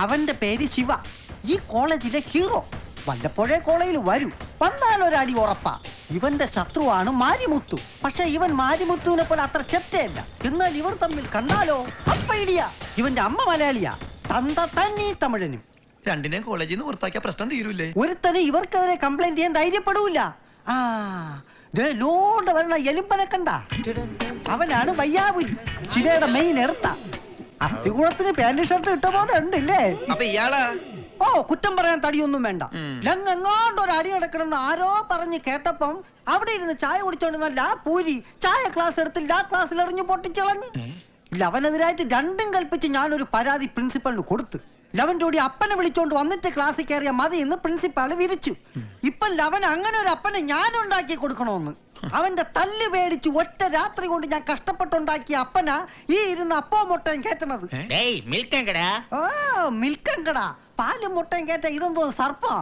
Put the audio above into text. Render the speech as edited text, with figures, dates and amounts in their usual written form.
അവന്റെ പേര് ശിവ, ഈ കോളേജിലെ ഹീറോ. വല്ലപ്പോഴേ കോളേജിൽ വരൂ, വന്നാലൊരടി ഉറപ്പാ. ഇവന്റെ ശത്രുവാണ് മാരിമുത്തു. പക്ഷെ ഇവൻ മാരിമുത്തുവിനെ പോലെ അത്ര ചെറ്റയല്ല. എന്നാൽ ഇവർ തമ്മിൽ കണ്ടാലോ അപ്പ ഇടിയ. ഇവന്റെ അമ്മ മലയാളിയാ, തന്ത തന്നീ തമിഴനും. രണ്ടിനെയും കോളേജിൽ നിന്ന് പുറത്താക്കിയ പ്രശ്നം തീരൂലേ? ഒരുത്തനെ ഇവർക്കെതിരെ കംപ്ലൈന്റ് ചെയ്യാൻ ധൈര്യപ്പെടൂല. ആ ലോഡ് വരണ എലുമ്പനെ കണ്ട, അവനാണ് വയ്യാപുരി, ചിലയുടെ മെയിൻ എർത്ത. അസ്ഥികൂടത്തിന് പാന്റ് ഷർട്ട് ഇട്ട പോലെ ഉണ്ടല്ലേ? അപ്പൊ ഇയാളാ? ഓ, കുറ്റം പറയാൻ തടിയൊന്നും വേണ്ട. ലങ്ങെങ്ങാണ്ട് ഒരു അടി നടക്കണമെന്ന് ആരോ പറഞ്ഞ് കേട്ടപ്പം അവിടെ ഇരുന്ന് ചായ കുടിച്ചോണ്ടിരുന്ന പൂരി ചായ ക്ലാസ് എടുത്ത് ക്ലാസ്സിൽ എറിഞ്ഞു പൊട്ടിച്ചളഞ്ഞ്. ലവനെതിരായിട്ട് രണ്ടും കൽപ്പിച്ച് ഞാനൊരു പരാതി പ്രിൻസിപ്പലിന് കൊടുത്തു. ലവന്റെ കൂടി അപ്പനെ വിളിച്ചോണ്ട് വന്നിട്ട് ക്ലാസ്സിൽ കയറിയ മതി എന്ന് പ്രിൻസിപ്പാള് വിരിച്ചു. ഇപ്പൊ ലവൻ അങ്ങനെ ഒരു അപ്പനെ ഞാൻ ഉണ്ടാക്കി കൊടുക്കണോന്ന്. അവന്റെ തല്ല് പേടിച്ച് ഒറ്റ രാത്രി കൊണ്ട് ഞാൻ കഷ്ടപ്പെട്ടുണ്ടാക്കിയ അപ്പനാ ഈ ഇരുന്ന് അപ്പോ മുട്ടയും കേട്ടണത്. മിൽക്കൻ കട, പാലും മുട്ടയും കേട്ട ഇതെന്തോ സർപ്പ.